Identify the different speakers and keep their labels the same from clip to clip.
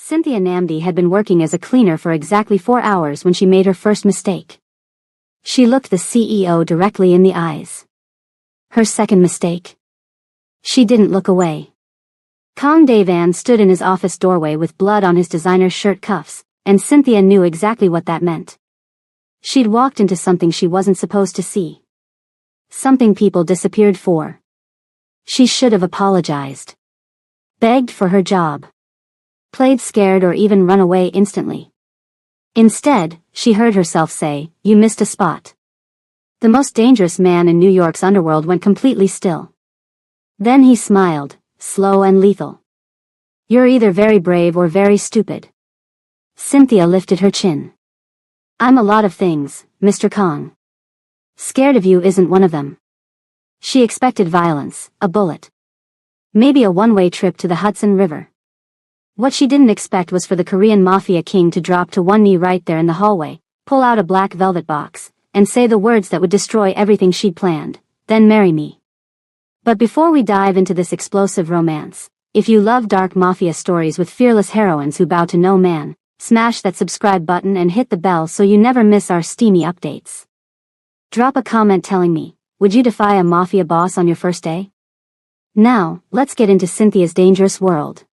Speaker 1: Cynthia Namdi had been working as a cleaner for exactly 4 hours when she made her first mistake. She looked the CEO directly in the eyes. Her second mistake. She didn't look away. Kong Dae-van stood in his office doorway with blood on his designer shirt cuffs, and Cynthia knew exactly what that meant. She'd walked into something she wasn't supposed to see. Something people disappeared for. She should have apologized. Begged for her job. Played scared or even run away instantly. Instead, she heard herself say, "You missed a spot." The most dangerous man in New York's underworld went completely still. Then he smiled, slow and lethal. "You're either very brave or very stupid." Cynthia lifted her chin. "I'm a lot of things, Mr. Kong. Scared of you isn't one of them." She expected violence, a bullet. Maybe a one-way trip to the Hudson River. What she didn't expect was for the Korean Mafia king to drop to one knee right there in the hallway, pull out a black velvet box, and say the words that would destroy everything she'd planned, "Then marry me." But before we dive into this explosive romance, if you love dark Mafia stories with fearless heroines who bow to no man, smash that subscribe button and hit the bell so you never miss our steamy updates. Drop a comment telling me, would you defy a Mafia boss on your first day? Now, let's get into Cynthia's dangerous world.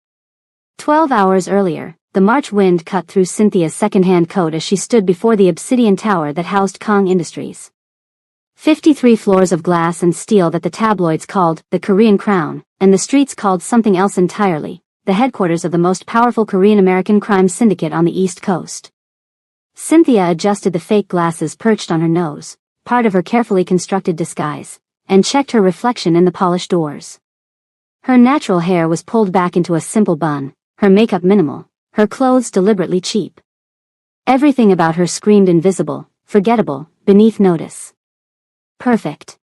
Speaker 1: 12 hours earlier, the March wind cut through Cynthia's second-hand coat as she stood before the obsidian tower that housed Kong Industries. 53 floors of glass and steel that the tabloids called the Korean Crown, and the streets called something else entirely, the headquarters of the most powerful Korean-American crime syndicate on the East Coast. Cynthia adjusted the fake glasses perched on her nose, part of her carefully constructed disguise, and checked her reflection in the polished doors. Her natural hair was pulled back into a simple bun, her makeup minimal, her clothes deliberately cheap. Everything about her screamed invisible, forgettable, beneath notice. Perfect.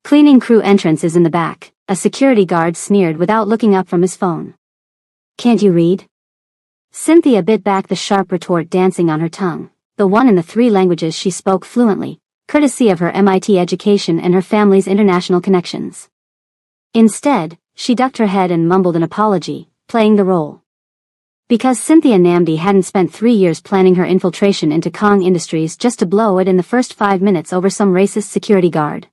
Speaker 1: Cleaning crew entrance is in the back, a security guard sneered without looking up from his phone. "Can't you read?" Cynthia bit back the sharp retort dancing on her tongue, the one in the 3 languages she spoke fluently, courtesy of her MIT education and her family's international connections. Instead, she ducked her head and mumbled an apology, playing the role. Because Cynthia Namdi hadn't spent 3 years planning her infiltration into Kong Industries just to blow it in the first 5 minutes over some racist security guard.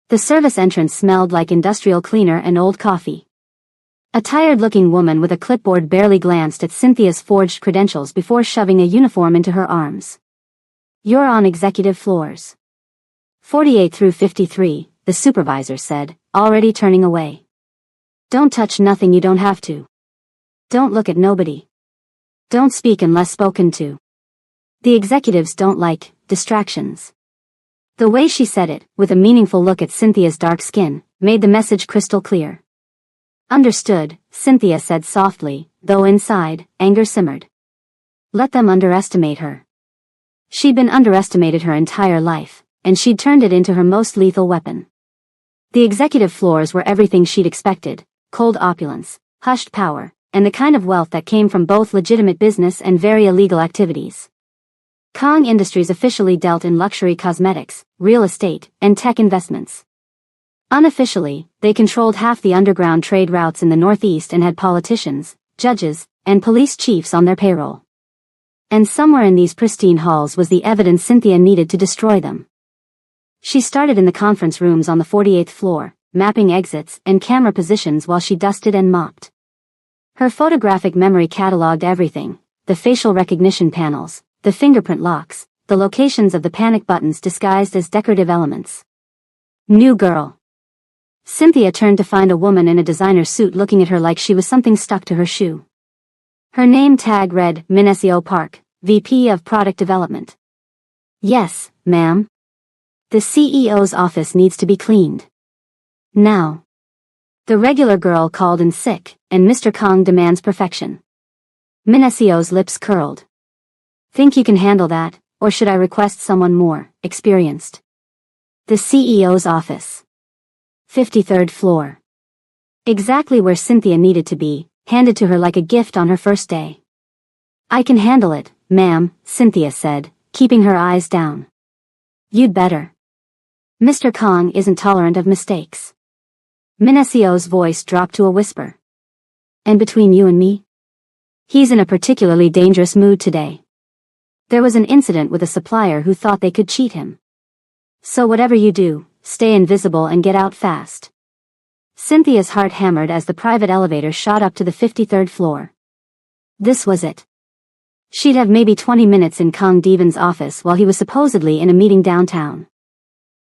Speaker 1: The service entrance smelled like industrial cleaner and old coffee. A tired-looking woman with a clipboard barely glanced at Cynthia's forged credentials before shoving a uniform into her arms. "You're on executive floors. 48 through 53, the supervisor said, already turning away. "Don't touch nothing you don't have to. Don't look at nobody. Don't speak unless spoken to. The executives don't like distractions." The way she said it, with a meaningful look at Cynthia's dark skin, made the message crystal clear. "Understood," Cynthia said softly, though inside, anger simmered. Let them underestimate her. She'd been underestimated her entire life, and she'd turned it into her most lethal weapon. The executive floors were everything she'd expected: cold opulence, hushed power, and the kind of wealth that came from both legitimate business and very illegal activities. Kong Industries officially dealt in luxury cosmetics, real estate, and tech investments. Unofficially, they controlled half the underground trade routes in the Northeast and had politicians, judges, and police chiefs on their payroll. And somewhere in these pristine halls was the evidence Cynthia needed to destroy them. She started in the conference rooms on the 48th floor, mapping exits and camera positions while she dusted and mopped. Her photographic memory cataloged everything: the facial recognition panels, the fingerprint locks, the locations of the panic buttons disguised as decorative elements. New girl. Cynthia turned to find a woman in a designer suit looking at her like she was something stuck to her shoe. Her name tag read, Minesio Park, VP of Product Development. "Yes, ma'am. The CEO's office needs to be cleaned. Now." The regular girl called in sick, and Mr. Kong demands perfection. Minesio's lips curled. "Think you can handle that, or should I request someone more experienced?" The CEO's office. 53rd floor. Exactly where Cynthia needed to be, handed to her like a gift on her first day. "I can handle it, ma'am," Cynthia said, keeping her eyes down. "You'd better. Mr. Kong isn't tolerant of mistakes." Minesio's voice dropped to a whisper. "And between you and me?" He's in a particularly dangerous mood today. There was an incident with a supplier who thought they could cheat him. So whatever you do, stay invisible and get out fast. Cynthia's heart hammered as the private elevator shot up to the 53rd floor. This was it. She'd have maybe 20 minutes in Kong Devon's office while he was supposedly in a meeting downtown.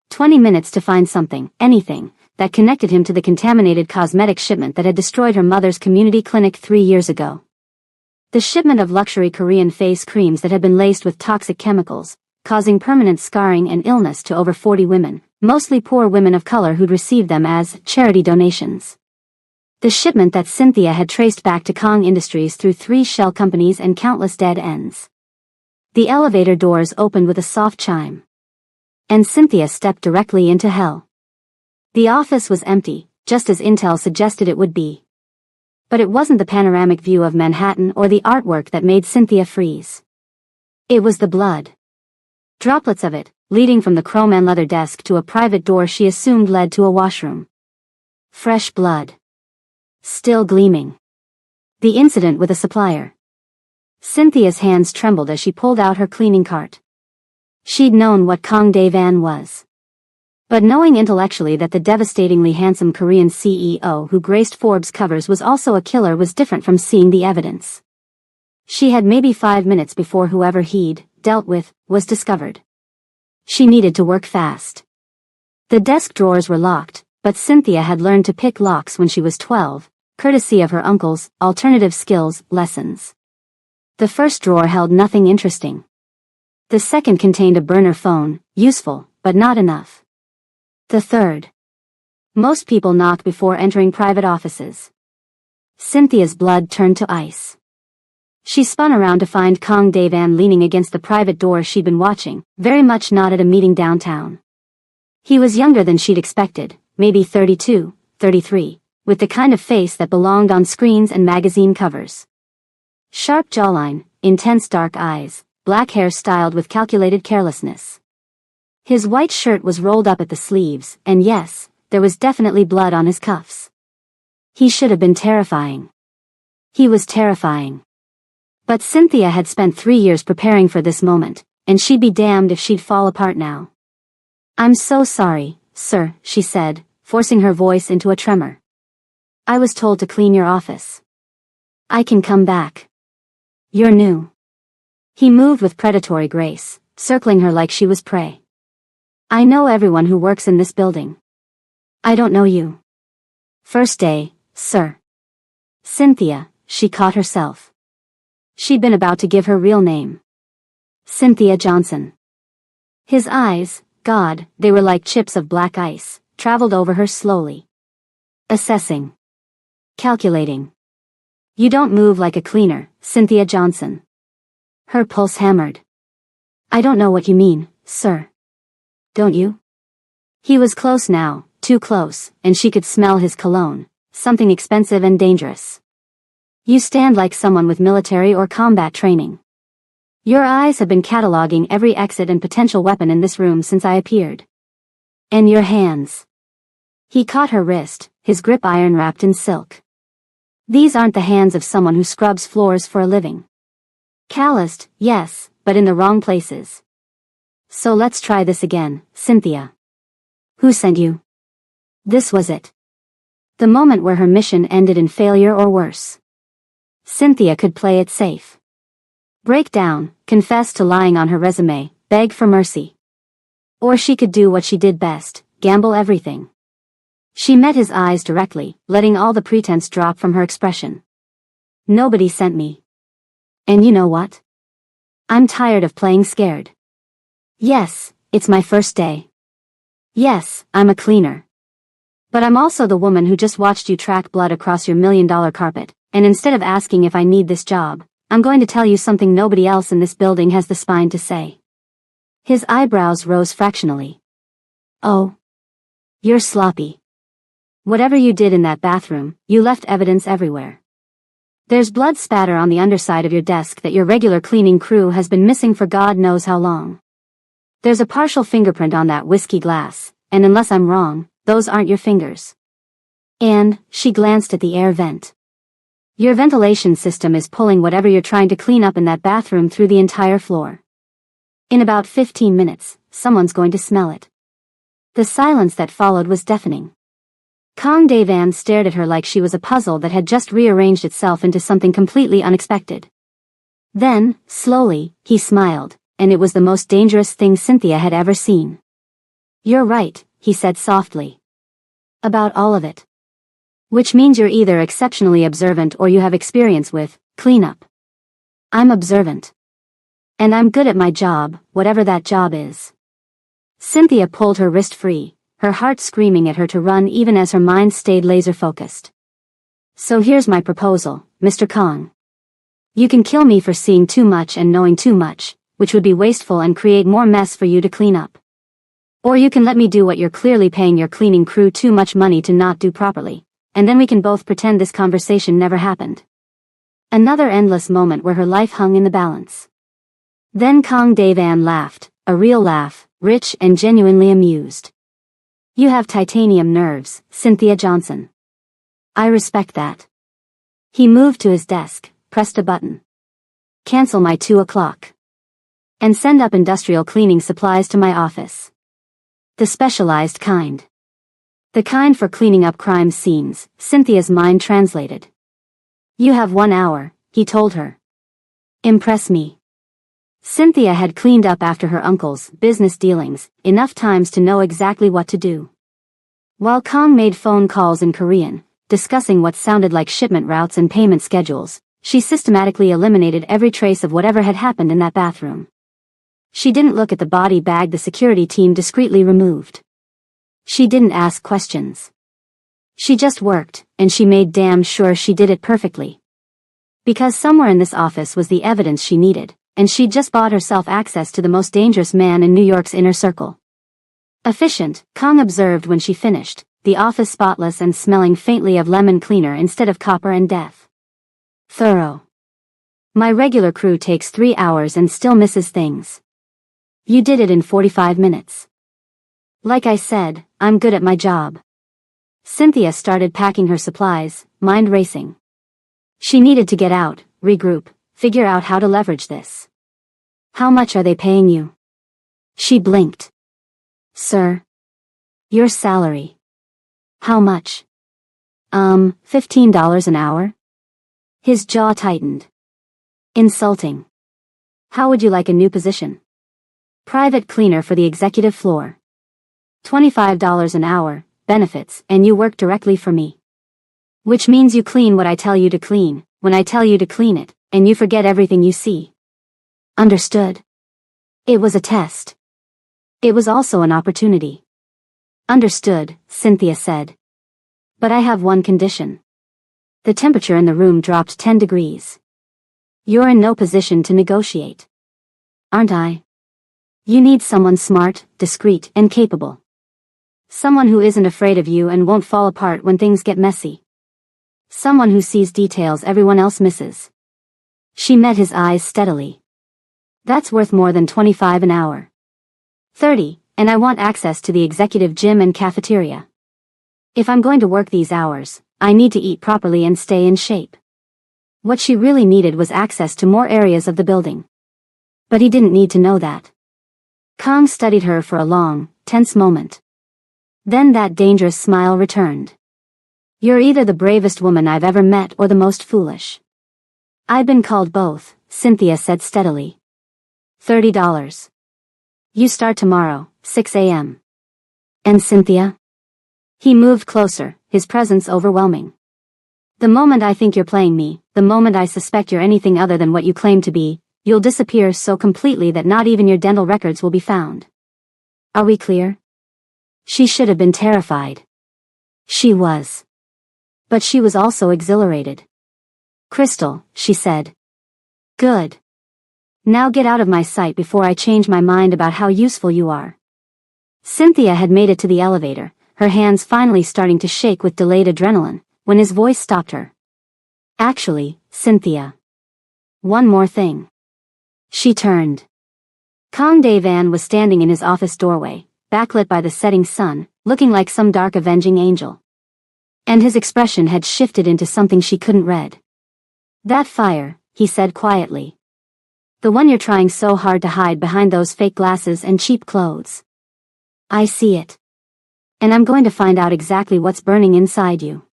Speaker 1: 20 minutes to find something, anything, that connected him to the contaminated cosmetic shipment that had destroyed her mother's community clinic 3 years ago. The shipment of luxury Korean face creams that had been laced with toxic chemicals, causing permanent scarring and illness to over 40 women, mostly poor women of color who'd received them as charity donations. The shipment that Cynthia had traced back to Kong Industries through 3 shell companies and countless dead ends. The elevator doors opened with a soft chime. And Cynthia stepped directly into hell. The office was empty, just as Intel suggested it would be. But it wasn't the panoramic view of Manhattan or the artwork that made Cynthia freeze. It was the blood. Droplets of it, leading from the chrome and leather desk to a private door she assumed led to a washroom. Fresh blood. Still gleaming. The incident with a supplier. Cynthia's hands trembled as she pulled out her cleaning cart. She'd known what Kong Dae-van was. But knowing intellectually that the devastatingly handsome Korean CEO who graced Forbes covers was also a killer was different from seeing the evidence. She had maybe 5 minutes before whoever he'd dealt with was discovered. She needed to work fast. The desk drawers were locked, but Cynthia had learned to pick locks when she was 12, courtesy of her uncle's alternative skills lessons. The first drawer held nothing interesting. The second contained a burner phone, useful, but not enough. The third. Most people knock before entering private offices. Cynthia's blood turned to ice. She spun around to find Kong Dae-van leaning against the private door she'd been watching, very much not at a meeting downtown. He was younger than she'd expected, maybe 32, 33, with the kind of face that belonged on screens and magazine covers. Sharp jawline, intense dark eyes, black hair styled with calculated carelessness. His white shirt was rolled up at the sleeves, and yes, there was definitely blood on his cuffs. He should have been terrifying. He was terrifying. But Cynthia had spent 3 years preparing for this moment, and she'd be damned if she'd fall apart now. "I'm so sorry, sir," she said, forcing her voice into a tremor. "I was told to clean your office. I can come back. You're new." He moved with predatory grace, circling her like she was prey. "I know everyone who works in this building. I don't know you." "First day, sir." Cynthia, she caught herself. She'd been about to give her real name. Cynthia Johnson. His eyes, God, they were like chips of black ice, traveled over her slowly. Assessing. Calculating. "You don't move like a cleaner, Cynthia Johnson." Her pulse hammered. "I don't know what you mean, sir." "Don't you?" He was close now, too close, and she could smell his cologne, something expensive and dangerous. "You stand like someone with military or combat training. Your eyes have been cataloging every exit and potential weapon in this room since I appeared. And your hands." He caught her wrist, his grip iron wrapped in silk. "These aren't the hands of someone who scrubs floors for a living. Calloused, yes, but in the wrong places. So let's try this again, Cynthia. Who sent you?" This was it. The moment where her mission ended in failure or worse. Cynthia could play it safe. Break down, confess to lying on her resume, beg for mercy. Or she could do what she did best, gamble everything. She met his eyes directly, letting all the pretense drop from her expression. "Nobody sent me. And you know what? I'm tired of playing scared. Yes, it's my first day. Yes, I'm a cleaner. But I'm also the woman who just watched you track blood across your $1 million carpet, and instead of asking if I need this job, I'm going to tell you something nobody else in this building has the spine to say." His eyebrows rose fractionally. "Oh. You're sloppy. Whatever you did in that bathroom, you left evidence everywhere. There's blood spatter on the underside of your desk that your regular cleaning crew has been missing for God knows how long. There's a partial fingerprint on that whiskey glass, and unless I'm wrong, those aren't your fingers." And she glanced at the air vent. Your ventilation system is pulling whatever you're trying to clean up in that bathroom through the entire floor. In about 15 minutes, someone's going to smell it. The silence that followed was deafening. Kang Dae-van stared at her like she was a puzzle that had just rearranged itself into something completely unexpected. Then, slowly, he smiled, and it was the most dangerous thing Cynthia had ever seen. "You're right," he said softly. "About all of it. Which means you're either exceptionally observant or you have experience with cleanup. I'm observant. And I'm good at my job, whatever that job is." Cynthia pulled her wrist free, her heart screaming at her to run even as her mind stayed laser-focused. "So here's my proposal, Mr. Kang. You can kill me for seeing too much and knowing too much, which would be wasteful and create more mess for you to clean up. Or you can let me do what you're clearly paying your cleaning crew too much money to not do properly, and then we can both pretend this conversation never happened." Another endless moment where her life hung in the balance. Then Kang Dae-van laughed, a real laugh, rich and genuinely amused. "You have titanium nerves, Cynthia Johnson. I respect that." He moved to his desk, pressed a button. "Cancel my 2 o'clock. And send up industrial cleaning supplies to my office. The specialized kind. The kind for cleaning up crime scenes," Cynthia's mind translated. "You have 1 hour," he told her. "Impress me." Cynthia had cleaned up after her uncle's business dealings, enough times to know exactly what to do. While Kang made phone calls in Korean, discussing what sounded like shipment routes and payment schedules, she systematically eliminated every trace of whatever had happened in that bathroom. She didn't look at the body bag the security team discreetly removed. She didn't ask questions. She just worked, and she made damn sure she did it perfectly. Because somewhere in this office was the evidence she needed, and she'd just bought herself access to the most dangerous man in New York's inner circle. "Efficient," Kang observed when she finished, the office spotless and smelling faintly of lemon cleaner instead of copper and death. "Thorough. My regular crew takes 3 hours and still misses things. You did it in 45 minutes. Like I said, I'm good at my job." Cynthia started packing her supplies, mind racing. She needed to get out, regroup, figure out how to leverage this. "How much are they paying you?" She blinked. "Sir? Your salary." "How much?" $15 an hour?" His jaw tightened. "Insulting. How would you like a new position?" "Private cleaner for the executive floor. $25 an hour, benefits, and you work directly for me. Which means you clean what I tell you to clean, when I tell you to clean it, and you forget everything you see." "Understood." It was a test. It was also an opportunity. "Understood," Cynthia said. "But I have one condition." The temperature in the room dropped 10 degrees. "You're in no position to negotiate." "Aren't I?" "You need someone smart, discreet, and capable. Someone who isn't afraid of you and won't fall apart when things get messy. Someone who sees details everyone else misses." She met his eyes steadily. "That's worth more than 25 an hour. 30, and I want access to the executive gym and cafeteria. If I'm going to work these hours, I need to eat properly and stay in shape." What she really needed was access to more areas of the building. But he didn't need to know that. Kang studied her for a long, tense moment. Then that dangerous smile returned. "You're either the bravest woman I've ever met or the most foolish." "I've been called both," Cynthia said steadily. $30. You start tomorrow, 6 a.m. "And Cynthia?" He moved closer, his presence overwhelming. "The moment I think you're playing me, the moment I suspect you're anything other than what you claim to be, you'll disappear so completely that not even your dental records will be found. Are we clear?" She should have been terrified. She was. But she was also exhilarated. "Crystal," she said. "Good. Now get out of my sight before I change my mind about how useful you are." Cynthia had made it to the elevator, her hands finally starting to shake with delayed adrenaline, when his voice stopped her. "Actually, Cynthia. One more thing." She turned. Kang Dae-van was standing in his office doorway, backlit by the setting sun, looking like some dark avenging angel. And his expression had shifted into something she couldn't read. That fire, he said quietly. The one you're trying so hard to hide behind those fake glasses and cheap clothes. I see it. And I'm going to find out exactly what's burning inside you.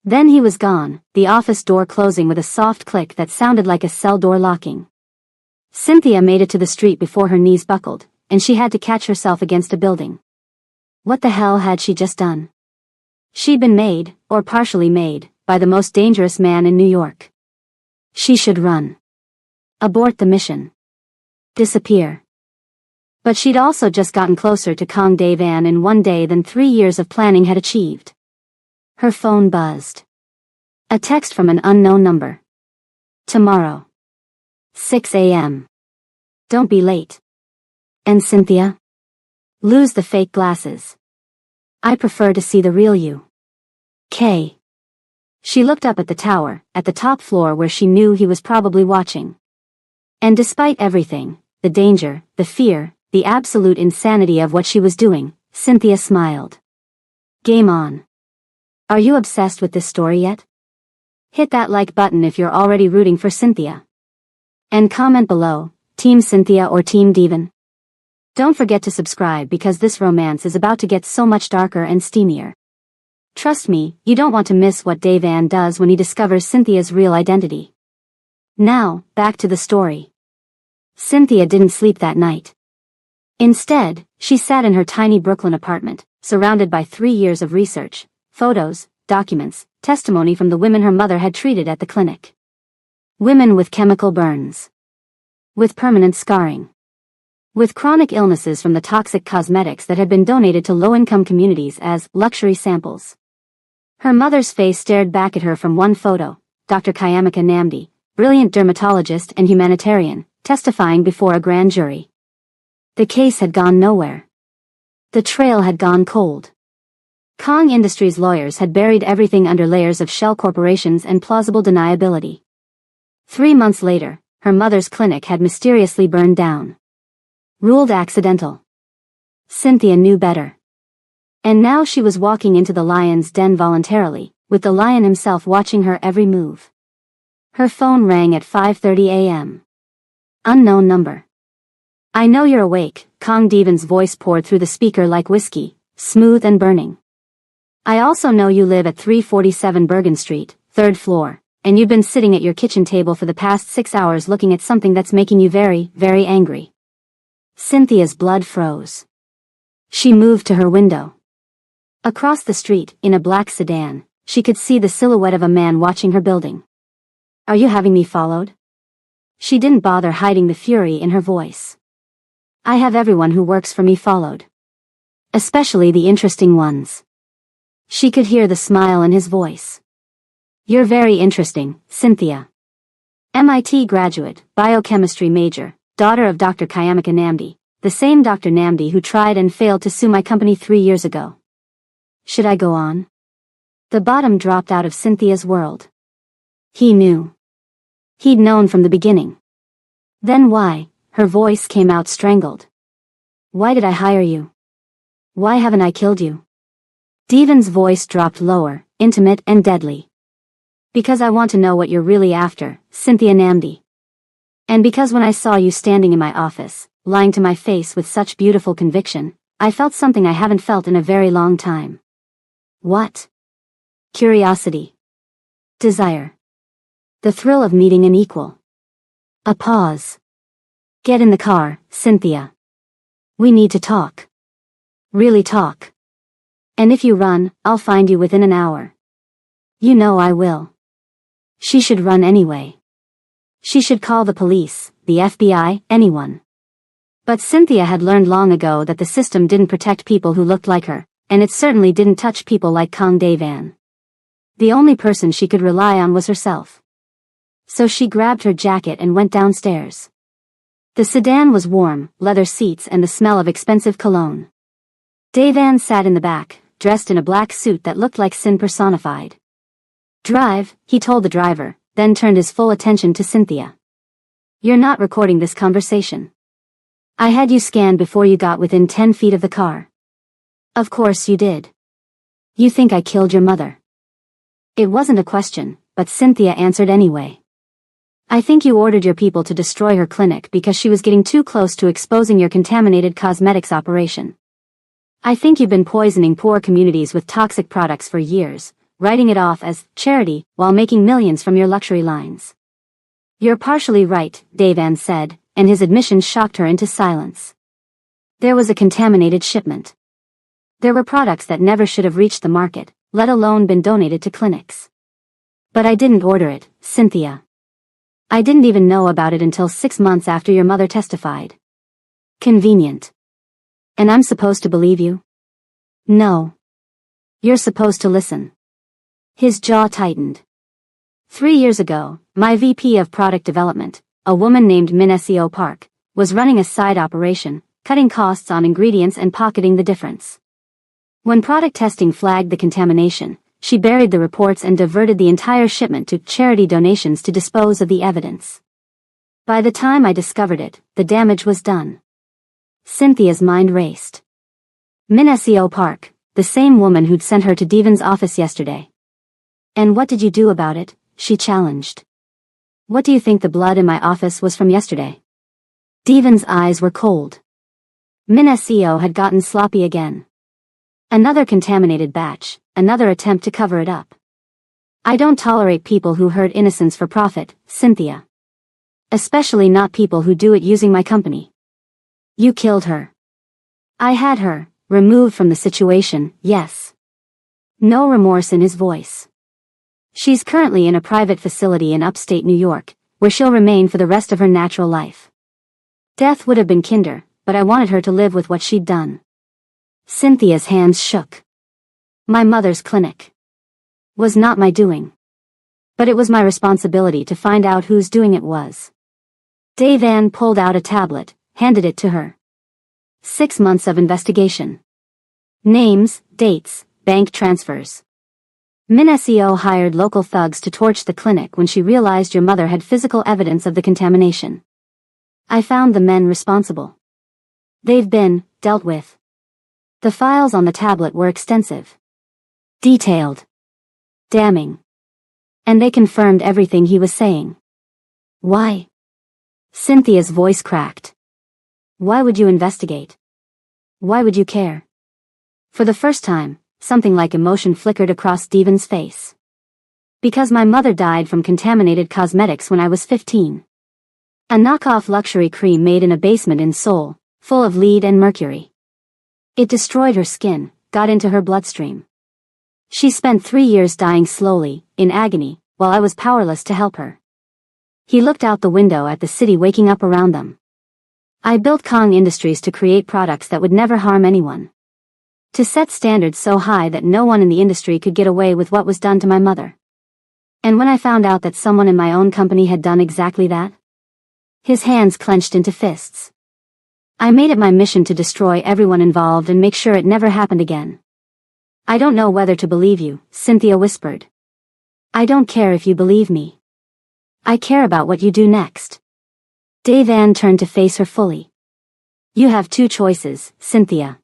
Speaker 1: Then he was gone, the office door closing with a soft click that sounded like a cell door locking. Cynthia made it to the street before her knees buckled, and she had to catch herself against a building. What the hell had she just done? She'd been made, or partially made, by the most dangerous man in New York. She should run. Abort the mission. Disappear. But she'd also just gotten closer to Kong Dae-van in one day than 3 years of planning had achieved. Her phone buzzed. A text from an unknown number. Tomorrow. 6 a.m. Don't be late. And Cynthia? Lose the fake glasses. I prefer to see the real you. K. She looked up at the tower, at the top floor where she knew he was probably watching. And despite everything, the danger, the fear, the absolute insanity of what she was doing, Cynthia smiled. Game on. Are you obsessed with this story yet? Hit that like button if you're already rooting for Cynthia. And comment below, Team Cynthia or Team Devon. Don't forget to subscribe because this romance is about to get so much darker and steamier. Trust me, you don't want to miss what Dae-van does when he discovers Cynthia's real identity. Now, back to the story. Cynthia didn't sleep that night. Instead, she sat in her tiny Brooklyn apartment, surrounded by 3 years of research, photos, documents, testimony from the women her mother had treated at the clinic. Women with chemical burns. With permanent scarring. With chronic illnesses from the toxic cosmetics that had been donated to low-income communities as luxury samples. Her mother's face stared back at her from one photo, Dr. Kayamika Namdi, brilliant dermatologist and humanitarian, testifying before a grand jury. The case had gone nowhere. The trail had gone cold. Kong Industries lawyers had buried everything under layers of shell corporations and plausible deniability. 3 months later, her mother's clinic had mysteriously burned down. Ruled accidental. Cynthia knew better. And now she was walking into the lion's den voluntarily, with the lion himself watching her every move. Her phone rang at 5:30 a.m. Unknown number. I know you're awake, Kong Devon's voice poured through the speaker like whiskey, smooth and burning. I also know you live at 347 Bergen Street, 3rd floor, and you've been sitting at your kitchen table for the past 6 hours looking at something that's making you very, very angry. Cynthia's blood froze. She moved to her window. Across the street, in a black sedan, she could see the silhouette of a man watching her building. Are you having me followed? She didn't bother hiding the fury in her voice. I have everyone who works for me followed. Especially the interesting ones. She could hear the smile in his voice. You're very interesting, Cynthia. MIT graduate, biochemistry major, daughter of Dr. Kayamika Namdi, the same Dr. Namdi who tried and failed to sue my company 3 years ago. Should I go on? The bottom dropped out of Cynthia's world. He knew. He'd known from the beginning. Then why? Her voice came out strangled. Why did I hire you? Why haven't I killed you? Devon's voice dropped lower, intimate and deadly. Because I want to know what you're really after, Cynthia Namdi. And because when I saw you standing in my office, lying to my face with such beautiful conviction, I felt something I haven't felt in a very long time. What? Curiosity. Desire. The thrill of meeting an equal. A pause. Get in the car, Cynthia. We need to talk. Really talk. And if you run, I'll find you within an hour. You know I will. She should run anyway. She should call the police, the FBI, anyone. But Cynthia had learned long ago that the system didn't protect people who looked like her, and it certainly didn't touch people like Kong Dae-van. The only person she could rely on was herself. So she grabbed her jacket and went downstairs. The sedan was warm, leather seats and the smell of expensive cologne. Dae-van sat in the back, dressed in a black suit that looked like sin personified. Drive, he told the driver, then turned his full attention to Cynthia. You're not recording this conversation. I had you scanned before you got within 10 feet of the car. Of course you did. You think I killed your mother. It wasn't a question, but Cynthia answered anyway. I think you ordered your people to destroy her clinic because she was getting too close to exposing your contaminated cosmetics operation. I think you've been poisoning poor communities with toxic products for years, writing it off as charity while making millions from your luxury lines. You're partially right, Defies said, and his admission shocked her into silence. There was a contaminated shipment. There were products that never should have reached the market, let alone been donated to clinics. But I didn't order it, Cynthia. I didn't even know about it until 6 months after your mother testified. Convenient. And I'm supposed to believe you? No. You're supposed to listen. His jaw tightened. 3 years ago, my VP of Product Development, a woman named Mafia, was running a side operation, cutting costs on ingredients and pocketing the difference. When product testing flagged the contamination, she buried the reports and diverted the entire shipment to charity donations to dispose of the evidence. By the time I discovered it, the damage was done. Cynthia's mind raced. Mafia, the same woman who'd sent her to Defies' office yesterday. And what did you do about it? She challenged. What do you think the blood in my office was from yesterday? Defies' eyes were cold. Mafia had gotten sloppy again. Another contaminated batch, another attempt to cover it up. I don't tolerate people who hurt innocents for profit, Cynthia. Especially not people who do it using my company. You killed her. I had her removed from the situation, yes. No remorse in his voice. She's currently in a private facility in upstate New York, where she'll remain for the rest of her natural life. Death would have been kinder, but I wanted her to live with what she'd done. Cynthia's hands shook. My mother's clinic was not my doing. But it was my responsibility to find out whose doing it was. Defies pulled out a tablet, handed it to her. 6 months of investigation. Names, dates, bank transfers. Mafia hired local thugs to torch the clinic when she realized your mother had physical evidence of the contamination. I found the men responsible. They've been dealt with. The files on the tablet were extensive. Detailed. Damning. And they confirmed everything he was saying. Why? Cynthia's voice cracked. Why would you investigate? Why would you care? For the first time, something like emotion flickered across Defies' face. Because my mother died from contaminated cosmetics when I was 15. A knockoff luxury cream made in a basement in Seoul, full of lead and mercury. It destroyed her skin, got into her bloodstream. She spent 3 years dying slowly, in agony, while I was powerless to help her. He looked out the window at the city waking up around them. I built Kong Industries to create products that would never harm anyone. To set standards so high that no one in the industry could get away with what was done to my mother. And when I found out that someone in my own company had done exactly that, his hands clenched into fists. I made it my mission to destroy everyone involved and make sure it never happened again. I don't know whether to believe you, Cynthia whispered. I don't care if you believe me. I care about what you do next. Defies turned to face her fully. You have 2 choices, Cynthia.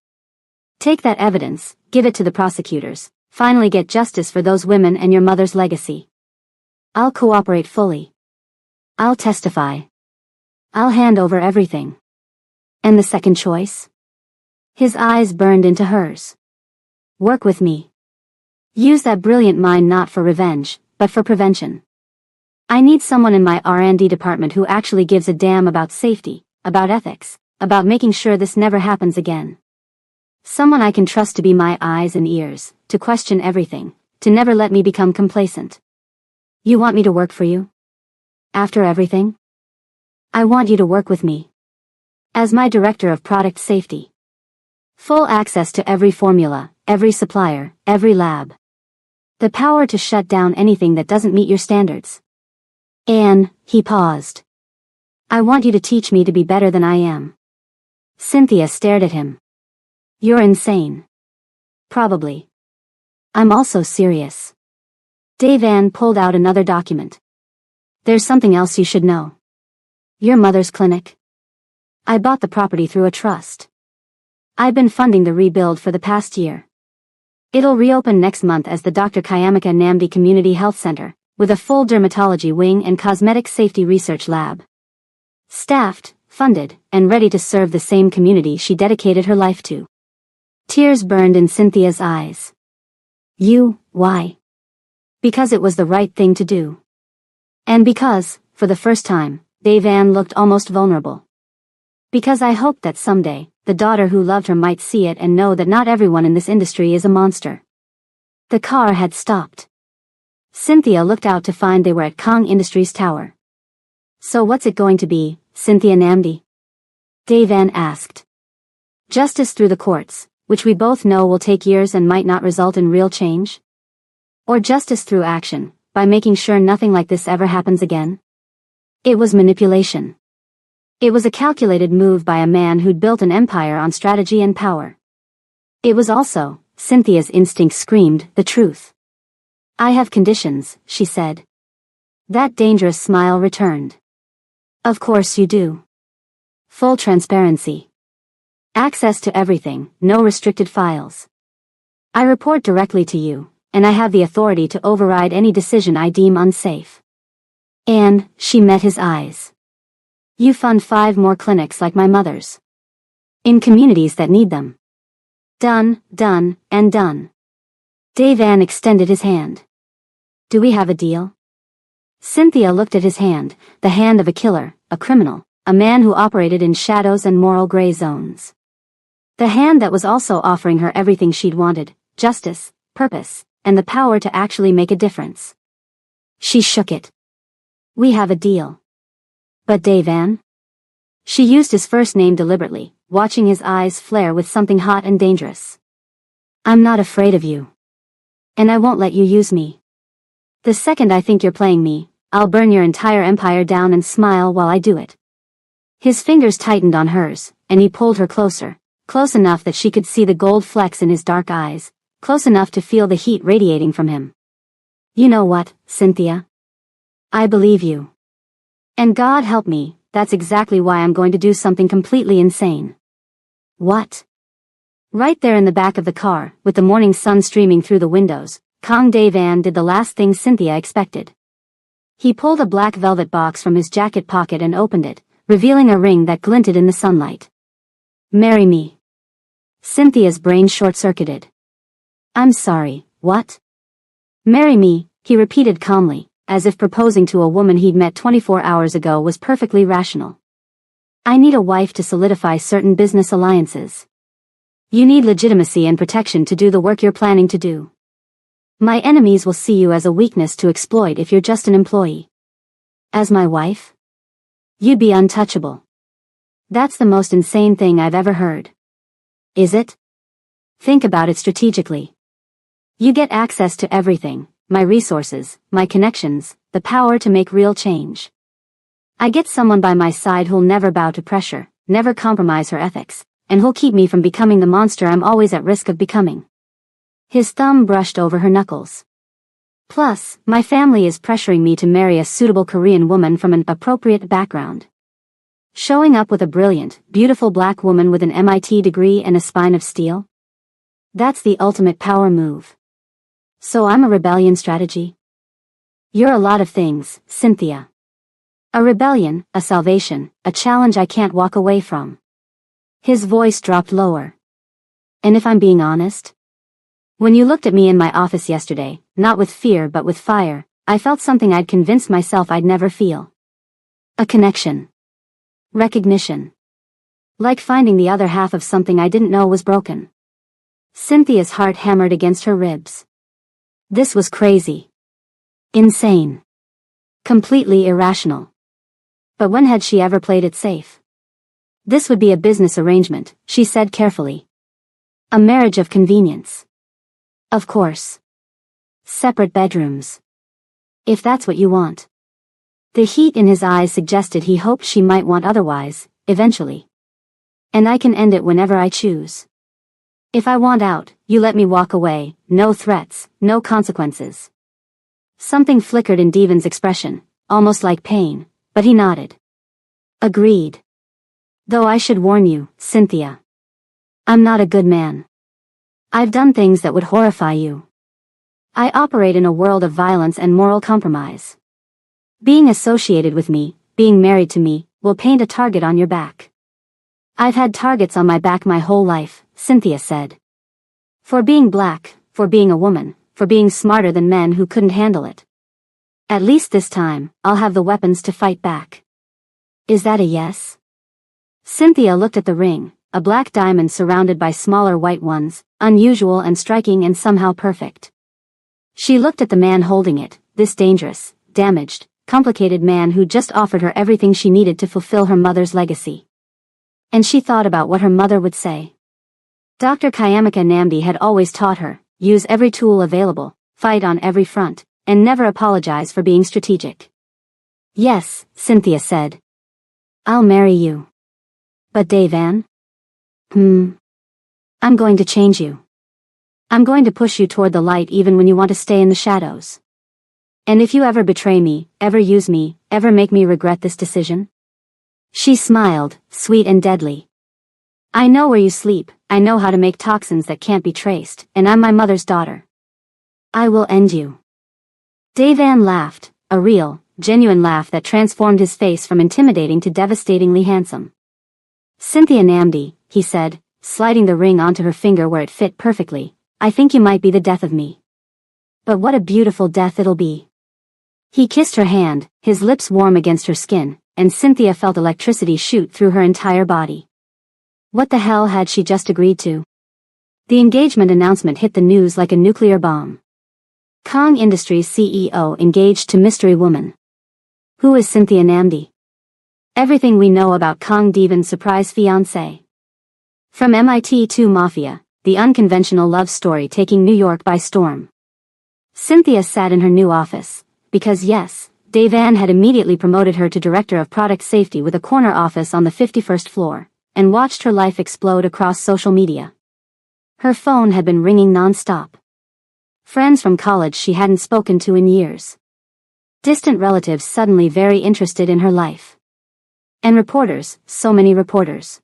Speaker 1: Take that evidence, give it to the prosecutors, finally get justice for those women and your mother's legacy. I'll cooperate fully. I'll testify. I'll hand over everything. And the second choice? His eyes burned into hers. Work with me. Use that brilliant mind not for revenge, but for prevention. I need someone in my R&D department who actually gives a damn about safety, about ethics, about making sure this never happens again. Someone I can trust to be my eyes and ears, to question everything, to never let me become complacent. You want me to work for you? After everything? I want you to work with me. As my director of product safety. Full access to every formula, every supplier, every lab. The power to shut down anything that doesn't meet your standards. And, he paused. I want you to teach me to be better than I am. Cynthia stared at him. You're insane. Probably. I'm also serious. Defies pulled out another document. There's something else you should know. Your mother's clinic. I bought the property through a trust. I've been funding the rebuild for the past year. It'll reopen next month as the Dr. Kayamika Namdi Community Health Center, with a full dermatology wing and cosmetic safety research lab. Staffed, funded, and ready to serve the same community she dedicated her life to. Tears burned in Cynthia's eyes. Why? Because it was the right thing to do. And because, for the first time, Devan looked almost vulnerable. Because I hoped that someday, the daughter who loved her might see it and know that not everyone in this industry is a monster. The car had stopped. Cynthia looked out to find they were at Kong Industries Tower. So what's it going to be, Cynthia Namdi? Devan asked. Justice through the courts, which we both know will take years and might not result in real change? Or justice through action, by making sure nothing like this ever happens again? It was manipulation. It was a calculated move by a man who'd built an empire on strategy and power. It was also, Cynthia's instinct screamed, the truth. I have conditions, she said. That dangerous smile returned. Of course you do. Full transparency. Access to everything, no restricted files. I report directly to you, and I have the authority to override any decision I deem unsafe. And, she met his eyes. You fund 5 more clinics like my mother's. In communities that need them. Done, and done. Devan extended his hand. Do we have a deal? Cynthia looked at his hand, the hand of a killer, a criminal, a man who operated in shadows and moral gray zones. The hand that was also offering her everything she'd wanted, justice, purpose, and the power to actually make a difference. She shook it. We have a deal. But Devan? She used his first name deliberately, watching his eyes flare with something hot and dangerous. I'm not afraid of you. And I won't let you use me. The second I think you're playing me, I'll burn your entire empire down and smile while I do it. His fingers tightened on hers, and he pulled her closer, close enough that she could see the gold flecks in his dark eyes, close enough to feel the heat radiating from him. You know what, Cynthia? I believe you. And God help me, that's exactly why I'm going to do something completely insane. What? Right there in the back of the car, with the morning sun streaming through the windows, Kong Devan did the last thing Cynthia expected. He pulled a black velvet box from his jacket pocket and opened it, revealing a ring that glinted in the sunlight. Marry me. Cynthia's brain short-circuited. I'm sorry, what? Marry me, he repeated calmly, as if proposing to a woman he'd met 24 hours ago was perfectly rational. I need a wife to solidify certain business alliances. You need legitimacy and protection to do the work you're planning to do. My enemies will see you as a weakness to exploit if you're just an employee. As my wife? You'd be untouchable. That's the most insane thing I've ever heard. Is it? Think about it strategically. You get access to everything, my resources, my connections, the power to make real change. I get someone by my side who'll never bow to pressure, never compromise her ethics, and who'll keep me from becoming the monster I'm always at risk of becoming. His thumb brushed over her knuckles. Plus, my family is pressuring me to marry a suitable Korean woman from an appropriate background. Showing up with a brilliant, beautiful black woman with an MIT degree and a spine of steel? That's the ultimate power move. So I'm a rebellion strategy? You're a lot of things, Cynthia. A rebellion, a salvation, a challenge I can't walk away from. His voice dropped lower. And if I'm being honest? When you looked at me in my office yesterday, not with fear but with fire, I felt something I'd convinced myself I'd never feel. A connection. Recognition. Like finding the other half of something I didn't know was broken. Cynthia's heart hammered against her ribs. This was crazy. Insane. Completely irrational. But when had she ever played it safe? This would be a business arrangement, she said carefully. A marriage of convenience. Of course. Separate bedrooms. If that's what you want. The heat in his eyes suggested he hoped she might want otherwise, eventually. And I can end it whenever I choose. If I want out, you let me walk away, no threats, no consequences. Something flickered in Devan's expression, almost like pain, but he nodded. Agreed. Though I should warn you, Cynthia. I'm not a good man. I've done things that would horrify you. I operate in a world of violence and moral compromise. Being associated with me, being married to me, will paint a target on your back. I've had targets on my back my whole life, Cynthia said. For being black, for being a woman, for being smarter than men who couldn't handle it. At least this time, I'll have the weapons to fight back. Is that a yes? Cynthia looked at the ring, a black diamond surrounded by smaller white ones, unusual and striking and somehow perfect. She looked at the man holding it, this dangerous, damaged, complicated man who just offered her everything she needed to fulfill her mother's legacy. And she thought about what her mother would say. Dr. Kayamika Namdi had always taught her, use every tool available, fight on every front, and never apologize for being strategic. Yes, Cynthia said. I'll marry you. But Devan? I'm going to change you. I'm going to push you toward the light even when you want to stay in the shadows. And if you ever betray me, ever use me, ever make me regret this decision? She smiled, sweet and deadly. I know where you sleep, I know how to make toxins that can't be traced, and I'm my mother's daughter. I will end you. Devan laughed, a real, genuine laugh that transformed his face from intimidating to devastatingly handsome. Cynthia Namdi, he said, sliding the ring onto her finger where it fit perfectly, I think you might be the death of me. But what a beautiful death it'll be. He kissed her hand, his lips warm against her skin, and Cynthia felt electricity shoot through her entire body. What the hell had she just agreed to? The engagement announcement hit the news like a nuclear bomb. Kong Industries CEO engaged to mystery woman. Who is Cynthia Namdi? Everything we know about Kong Devan's surprise fiancé. From MIT to Mafia, the unconventional love story taking New York by storm. Cynthia sat in her new office, because yes, Devan had immediately promoted her to Director of Product Safety with a corner office on the 51st floor, and watched her life explode across social media. Her phone had been ringing non-stop. Friends from college she hadn't spoken to in years. Distant relatives suddenly very interested in her life. And reporters, so many reporters.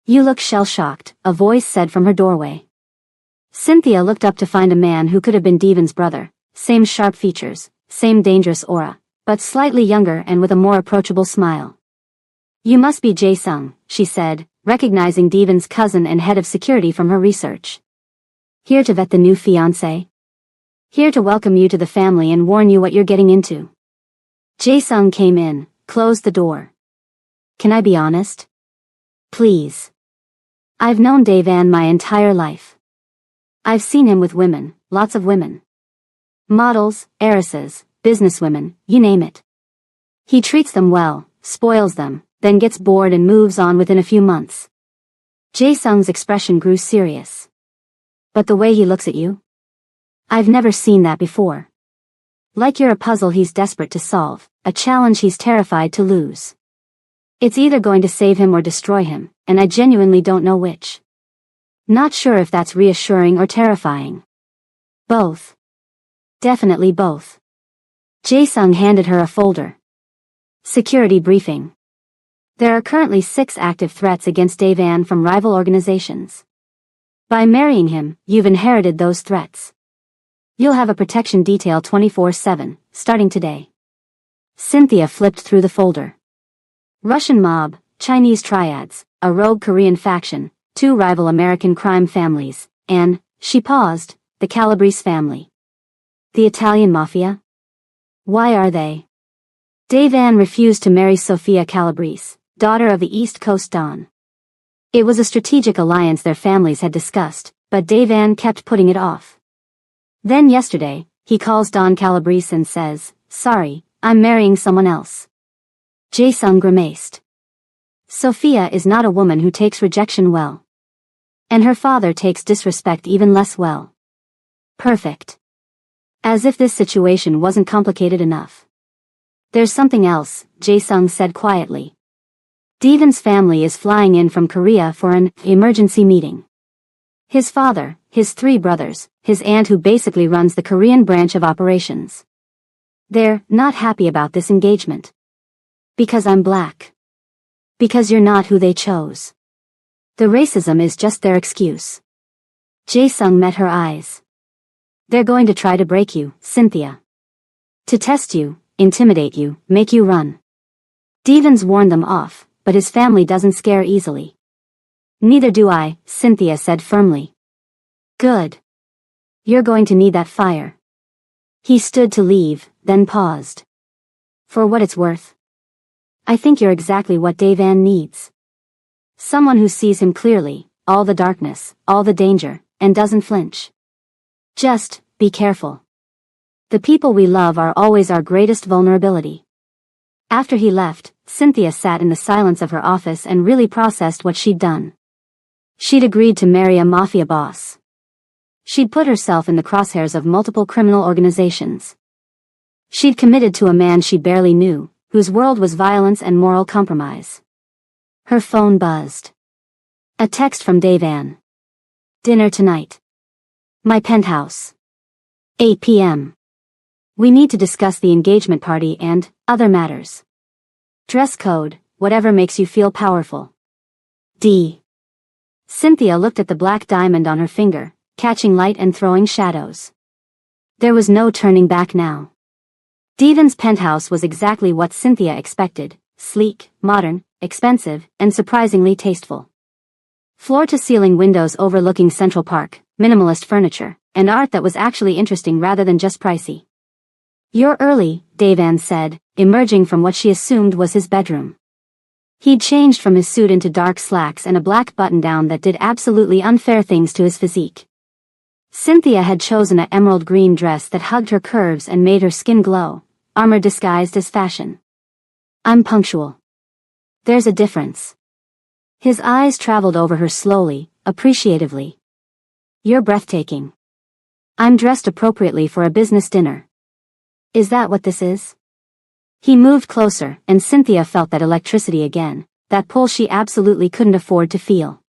Speaker 1: You look shell-shocked, a voice said from her doorway. Cynthia looked up to find a man who could have been Devan's brother, same sharp features, same dangerous aura, but slightly younger and with a more approachable smile. You must be Jae-sung, she said, recognizing Devan's cousin and head of security from her research. Here to vet the new fiancé? Here to welcome you to the family and warn you what you're getting into. Jae-sung came in, closed the door. Can I be honest? Please. I've known Devan my entire life. I've seen him with women, lots of women. Models, heiresses, businesswomen, you name it. He treats them well, spoils them, then gets bored and moves on within a few months. Jae-sung's expression grew serious. But the way he looks at you? I've never seen that before. Like you're a puzzle he's desperate to solve, a challenge he's terrified to lose. It's either going to save him or destroy him, and I genuinely don't know which. Not sure if that's reassuring or terrifying. Both. Definitely both. Jae-sung handed her a folder. Security briefing. There are currently 6 active threats against Devan from rival organizations. By marrying him, you've inherited those threats. You'll have a protection detail 24/7, starting today. Cynthia flipped through the folder. Russian mob, Chinese triads, a rogue Korean faction, 2 rival American crime families, and, she paused, the Calabrese family. The Italian Mafia? Why are they? Devan refused to marry Sofia Calabrese, daughter of the East Coast Don. It was a strategic alliance their families had discussed, but Devan kept putting it off. Then yesterday, he calls Don Calabrese and says, sorry, I'm marrying someone else. Jae-sung grimaced. Sophia is not a woman who takes rejection well. And her father takes disrespect even less well. Perfect. As if this situation wasn't complicated enough. There's something else, Jae-sung said quietly. Devan's family is flying in from Korea for an emergency meeting. His father, his 3 brothers, his aunt who basically runs the Korean branch of operations. They're not happy about this engagement. Because I'm black. Because you're not who they chose. The racism is just their excuse. Jae-sung met her eyes. They're going to try to break you, Cynthia. To test you, intimidate you, make you run. Defies warned them off, but his family doesn't scare easily. Neither do I, Cynthia said firmly. Good. You're going to need that fire. He stood to leave, then paused. For what it's worth. I think you're exactly what Defies needs. Someone who sees him clearly, all the darkness, all the danger, and doesn't flinch. Just, be careful. The people we love are always our greatest vulnerability. After he left, Cynthia sat in the silence of her office and really processed what she'd done. She'd agreed to marry a mafia boss. She'd put herself in the crosshairs of multiple criminal organizations. She'd committed to a man she barely knew, whose world was violence and moral compromise. Her phone buzzed. A text from Defies. Dinner tonight. My penthouse. 8 p.m. We need to discuss the engagement party and other matters. Dress code, whatever makes you feel powerful. D. Cynthia looked at the black diamond on her finger, catching light and throwing shadows. There was no turning back now. Defies' penthouse was exactly what Cynthia expected, sleek, modern, expensive, and surprisingly tasteful. Floor-to-ceiling windows overlooking Central Park, minimalist furniture, and art that was actually interesting rather than just pricey. You're early, Defies said, emerging from what she assumed was his bedroom. He'd changed from his suit into dark slacks and a black button-down that did absolutely unfair things to his physique. Cynthia had chosen an emerald green dress that hugged her curves and made her skin glow, armor disguised as fashion. I'm punctual. There's a difference. His eyes traveled over her slowly, appreciatively. You're breathtaking. I'm dressed appropriately for a business dinner. Is that what this is? He moved closer, and Cynthia felt that electricity again, that pull she absolutely couldn't afford to feel.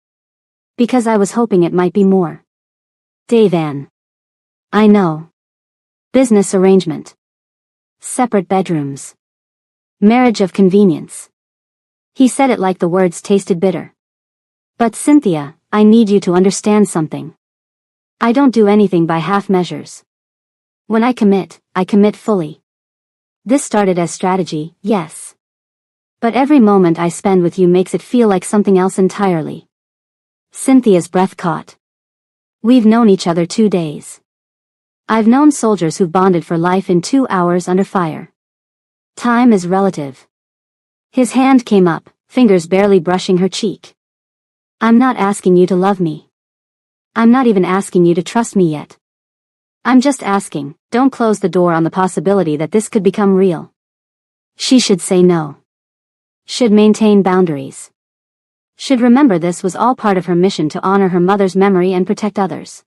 Speaker 1: Because I was hoping it might be more. Defies. I know. Business arrangement. Separate bedrooms. Marriage of convenience. He said it like the words tasted bitter. But Cynthia, I need you to understand something. I don't do anything by half measures. When I commit fully. This started as strategy, yes. But every moment I spend with you makes it feel like something else entirely. Cynthia's breath caught. We've known each other 2 days. I've known soldiers who've bonded for life in 2 hours under fire. Time is relative. His hand came up, fingers barely brushing her cheek. I'm not asking you to love me. I'm not even asking you to trust me yet. I'm just asking, don't close the door on the possibility that this could become real. She should say no. Should maintain boundaries. Should remember this was all part of her mission to honor her mother's memory and protect others.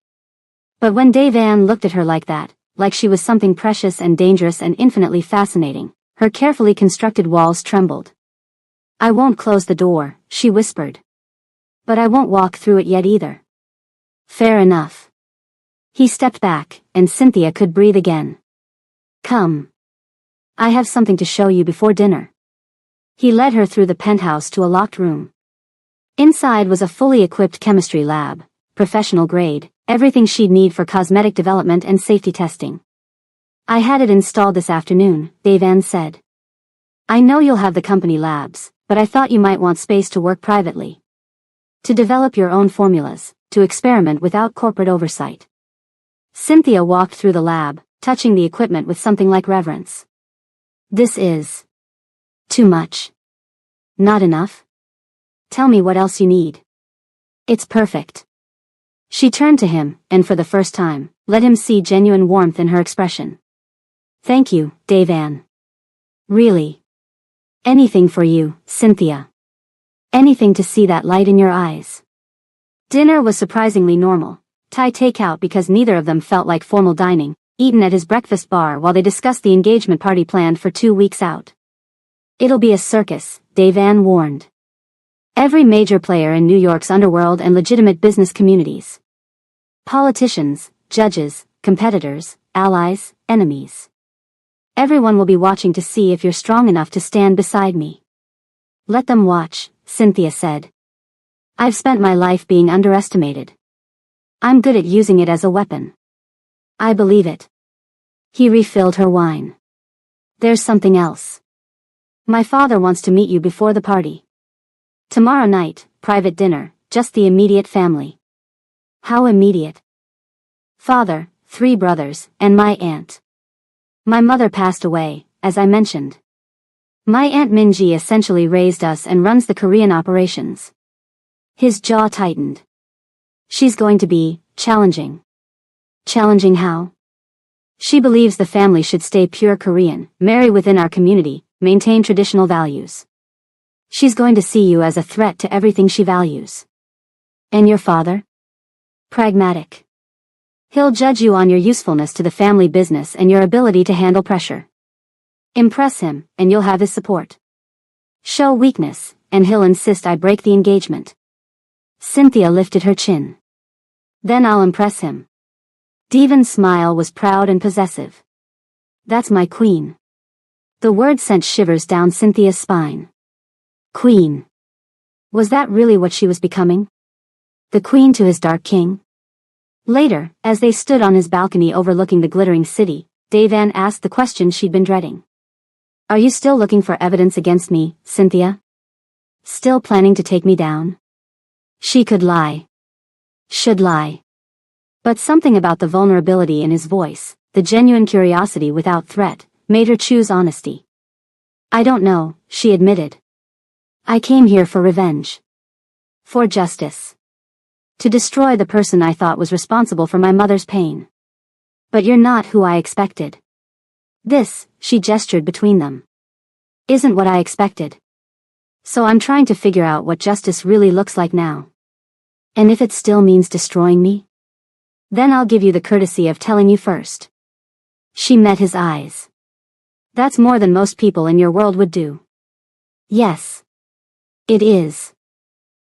Speaker 1: But when Defies looked at her like that, like she was something precious and dangerous and infinitely fascinating, her carefully constructed walls trembled. I won't close the door, she whispered. But I won't walk through it yet either. Fair enough. He stepped back, and Cynthia could breathe again. Come. I have something to show you before dinner. He led her through the penthouse to a locked room. Inside was a fully equipped chemistry lab, professional grade, everything she'd need for cosmetic development and safety testing. I had it installed this afternoon, Defies said. I know you'll have the company labs, but I thought you might want space to work privately. To develop your own formulas, to experiment without corporate oversight. Cynthia walked through the lab, touching the equipment with something like reverence. This is too much. Not enough? Tell me what else you need. It's perfect. She turned to him, and for the first time, let him see genuine warmth in her expression. Thank you, Defies. Really. Anything for you, Cynthia. Anything to see that light in your eyes. Dinner was surprisingly normal. Thai takeout because neither of them felt like formal dining, eaten at his breakfast bar while they discussed the engagement party planned for 2 weeks out. It'll be a circus, Defies warned. Every major player in New York's underworld and legitimate business communities. Politicians, judges, competitors, allies, enemies. Everyone will be watching to see if you're strong enough to stand beside me. Let them watch, Cynthia said. I've spent my life being underestimated. I'm good at using it as a weapon. I believe it. He refilled her wine. There's something else. My father wants to meet you before the party. Tomorrow night, private dinner, just the immediate family. How immediate? Father, 3 brothers, and my aunt. My mother passed away, as I mentioned. My Aunt Minji essentially raised us and runs the Korean operations. His jaw tightened. She's going to be challenging. Challenging how? She believes the family should stay pure Korean, marry within our community, maintain traditional values. She's going to see you as a threat to everything she values. And your father? Pragmatic. He'll judge you on your usefulness to the family business and your ability to handle pressure. Impress him, and you'll have his support. Show weakness, and he'll insist I break the engagement. Cynthia lifted her chin. Then I'll impress him. Devon's smile was proud and possessive. That's my queen. The word sent shivers down Cynthia's spine. Queen. Was that really what she was becoming? The queen to his dark king? Later, as they stood on his balcony overlooking the glittering city, Devan asked the question she'd been dreading. Are you still looking for evidence against me, Cynthia? Still planning to take me down? She could lie. Should lie. But something about the vulnerability in his voice, the genuine curiosity without threat, made her choose honesty. I don't know, she admitted. I came here for revenge. For justice. To destroy the person I thought was responsible for my mother's pain. But you're not who I expected. This, she gestured between them, isn't what I expected. So I'm trying to figure out what justice really looks like now. And if it still means destroying me? Then I'll give you the courtesy of telling you first. She met his eyes. That's more than most people in your world would do. Yes. It is.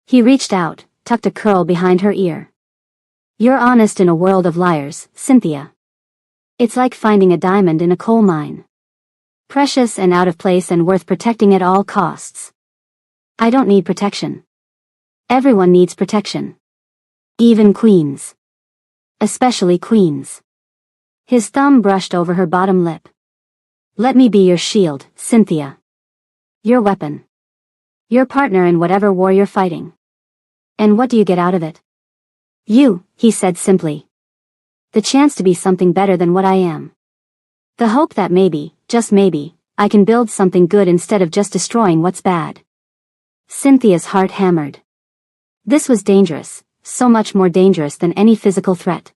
Speaker 1: He reached out, tucked a curl behind her ear. You're honest in a world of liars, Cynthia. It's like finding a diamond in a coal mine. Precious and out of place and worth protecting at all costs. I don't need protection. Everyone needs protection. Even queens. Especially queens. His thumb brushed over her bottom lip. Let me be your shield, Cynthia. Your weapon. Your partner in whatever war you're fighting. And what do you get out of it? You, he said simply. The chance to be something better than what I am. The hope that maybe, just maybe, I can build something good instead of just destroying what's bad. Cynthia's heart hammered. This was dangerous, so much more dangerous than any physical threat.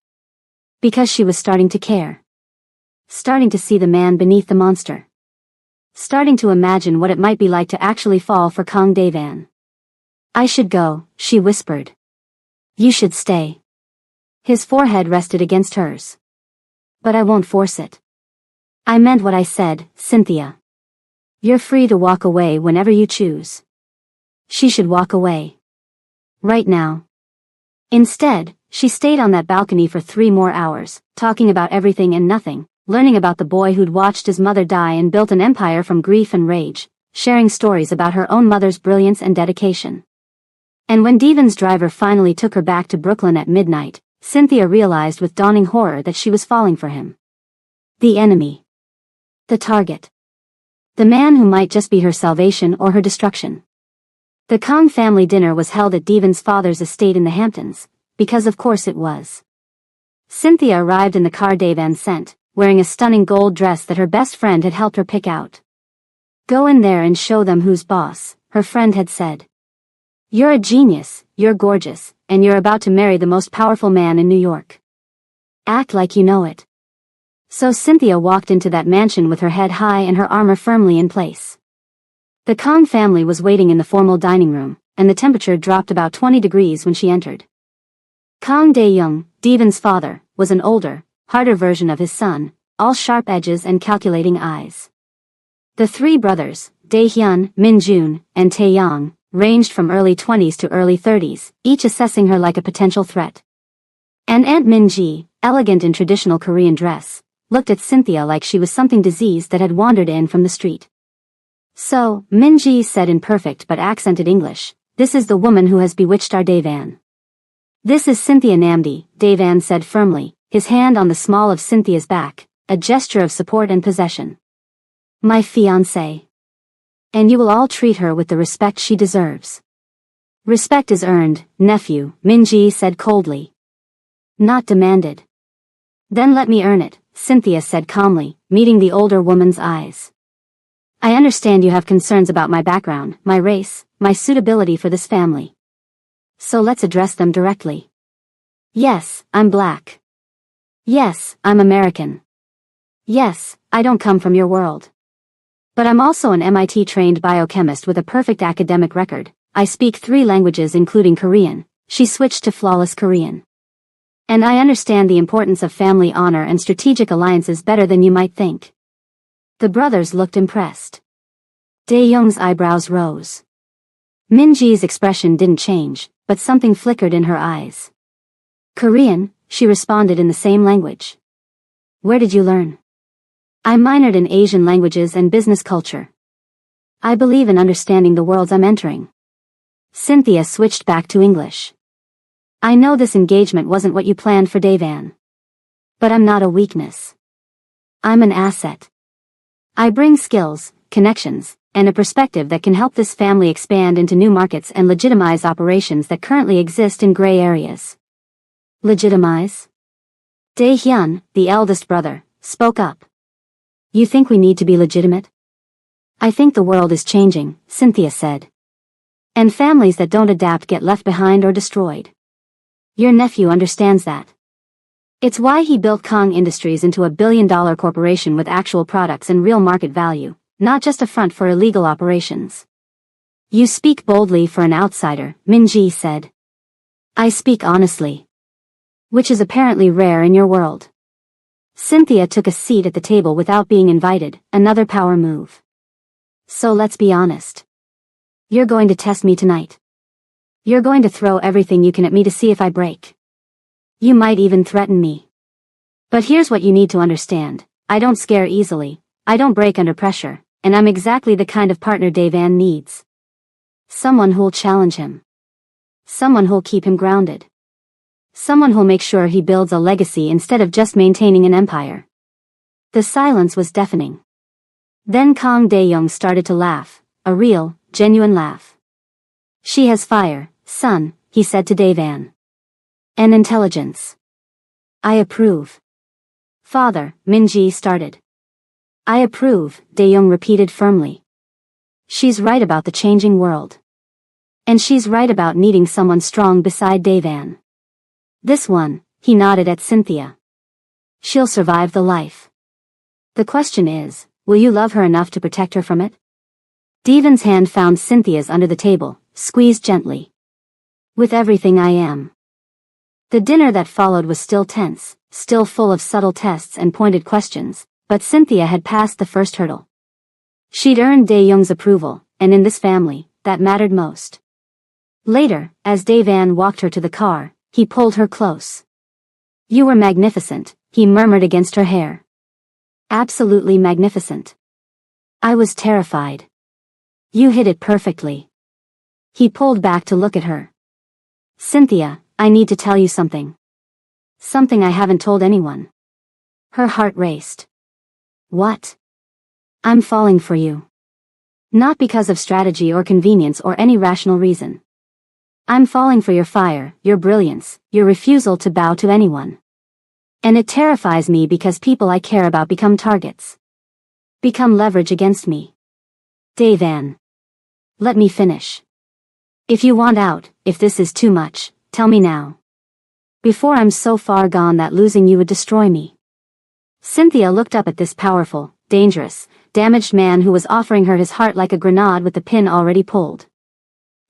Speaker 1: Because she was starting to care. Starting to see the man beneath the monster. Starting to imagine what it might be like to actually fall for Kang Dae-van. I should go, she whispered. You should stay. His forehead rested against hers. But I won't force it. I meant what I said, Cynthia. You're free to walk away whenever you choose. She should walk away. Right now. Instead, she stayed on that balcony for 3 more hours, talking about everything and nothing, learning about the boy who'd watched his mother die and built an empire from grief and rage, sharing stories about her own mother's brilliance and dedication. And when Devon's driver finally took her back to Brooklyn at midnight, Cynthia realized with dawning horror that she was falling for him. The enemy. The target. The man who might just be her salvation or her destruction. The Kang family dinner was held at Devon's father's estate in the Hamptons, because of course it was. Cynthia arrived in the car Devan sent, wearing a stunning gold dress that her best friend had helped her pick out. Go in there and show them who's boss, her friend had said. You're a genius, you're gorgeous, and you're about to marry the most powerful man in New York. Act like you know it. So Cynthia walked into that mansion with her head high and her armor firmly in place. The Kang family was waiting in the formal dining room, and the temperature dropped about 20 degrees when she entered. Kang Dae-young, Devon's father, was an older, harder version of his son, all sharp edges and calculating eyes. The 3 brothers, Dae-hyun, Min-jun, and Tae-young, ranged from early 20s to early 30s, each assessing her like a potential threat. And Aunt Min-ji, elegant in traditional Korean dress, looked at Cynthia like she was something diseased that had wandered in from the street. So, Min-ji said in perfect but accented English, this is the woman who has bewitched our Dae-van. This is Cynthia Namdi, Dae-van said firmly, his hand on the small of Cynthia's back, a gesture of support and possession. My fiancée. And you will all treat her with the respect she deserves. Respect is earned, nephew, Minji said coldly. Not demanded. Then let me earn it, Cynthia said calmly, meeting the older woman's eyes. I understand you have concerns about my background, my race, my suitability for this family. So let's address them directly. Yes, I'm black. Yes, I'm American. Yes, I don't come from your world. But I'm also an MIT-trained biochemist with a perfect academic record. I speak 3 languages including Korean. She switched to flawless Korean. And I understand the importance of family honor and strategic alliances better than you might think. The brothers looked impressed. Dae-young's eyebrows rose. Minji's expression didn't change, but something flickered in her eyes. Korean, she responded in the same language. Where did you learn? I minored in Asian languages and business culture. I believe in understanding the worlds I'm entering. Cynthia switched back to English. I know this engagement wasn't what you planned for Daevan. But I'm not a weakness. I'm an asset. I bring skills, connections, and a perspective that can help this family expand into new markets and legitimize operations that currently exist in gray areas. Legitimize? Dae-hyun, the eldest brother, spoke up. You think we need to be legitimate? I think the world is changing, Cynthia said. And families that don't adapt get left behind or destroyed. Your nephew understands that. It's why he built Kong Industries into a billion-dollar corporation with actual products and real market value, not just a front for illegal operations. You speak boldly for an outsider, Minji said. I speak honestly. Which is apparently rare in your world. Cynthia took a seat at the table without being invited, another power move. So let's be honest. You're going to test me tonight. You're going to throw everything you can at me to see if I break. You might even threaten me. But here's what you need to understand. I don't scare easily, I don't break under pressure, and I'm exactly the kind of partner Daevan needs. Someone who'll challenge him. Someone who'll keep him grounded. Someone who'll make sure he builds a legacy instead of just maintaining an empire. The silence was deafening. Then Kang Dae-young started to laugh, a real, genuine laugh. She has fire, son, he said to Daevan. And intelligence. I approve. Father, Minji started. I approve, Dae-young repeated firmly. She's right about the changing world. And she's right about needing someone strong beside Daevan. This one, he nodded at Cynthia. She'll survive the life. The question is, will you love her enough to protect her from it? Daevan's hand found Cynthia's under the table, squeezed gently. With everything I am. The dinner that followed was still tense, still full of subtle tests and pointed questions, but Cynthia had passed the first hurdle. She'd earned Dae-young's approval, and in this family, that mattered most. Later, as Daevan walked her to the car, he pulled her close. You were magnificent, he murmured against her hair. Absolutely magnificent. I was terrified. You hid it perfectly. He pulled back to look at her. Cynthia, I need to tell you something. Something I haven't told anyone. Her heart raced. What? I'm falling for you. Not because of strategy or convenience or any rational reason. I'm falling for your fire, your brilliance, your refusal to bow to anyone. And it terrifies me because people I care about become targets. Become leverage against me. Daevan. Let me finish. If you want out, if this is too much, tell me now. Before I'm so far gone that losing you would destroy me. Cynthia looked up at this powerful, dangerous, damaged man who was offering her his heart like a grenade with the pin already pulled.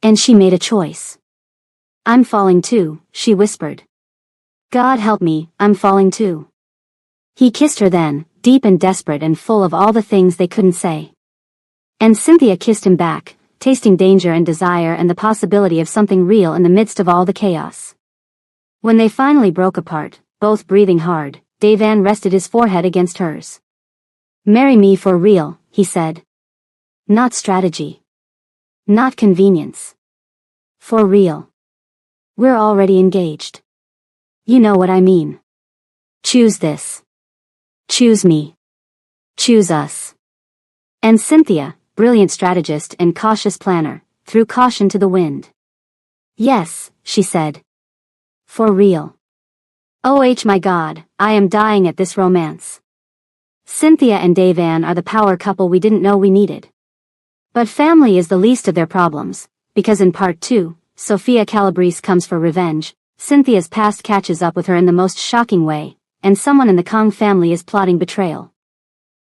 Speaker 1: And she made a choice. I'm falling too, she whispered. God help me, I'm falling too. He kissed her then, deep and desperate and full of all the things they couldn't say. And Cynthia kissed him back, tasting danger and desire and the possibility of something real in the midst of all the chaos. When they finally broke apart, both breathing hard, Daevan rested his forehead against hers. Marry me for real, he said. Not strategy. Not convenience. For real. We're already engaged. You know what I mean. Choose this. Choose me. Choose us. And Cynthia, brilliant strategist and cautious planner, threw caution to the wind. Yes, she said. For real. Oh my God, I am dying at this romance. Cynthia and Devan are the power couple we didn't know we needed. But family is the least of their problems, because in part 2, Sofia Calabrese comes for revenge, Cynthia's past catches up with her in the most shocking way, and someone in the Kong family is plotting betrayal.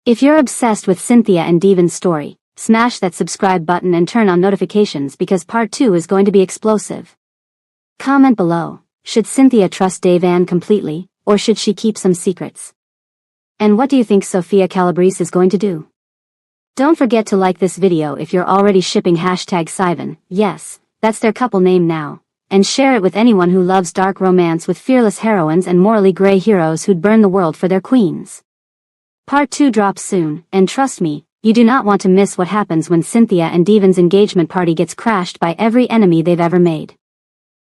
Speaker 1: If you're obsessed with Cynthia and Devan's story, smash that subscribe button and turn on notifications because part 2 is going to be explosive. Comment below, should Cynthia trust Devan completely, or should she keep some secrets? And what do you think Sofia Calabrese is going to do? Don't forget to like this video if you're already shipping #Sivan, yes, that's their couple name now, and share it with anyone who loves dark romance with fearless heroines and morally gray heroes who'd burn the world for their queens. Part 2 drops soon, and trust me, you do not want to miss what happens when Cynthia and Devan's engagement party gets crashed by every enemy they've ever made.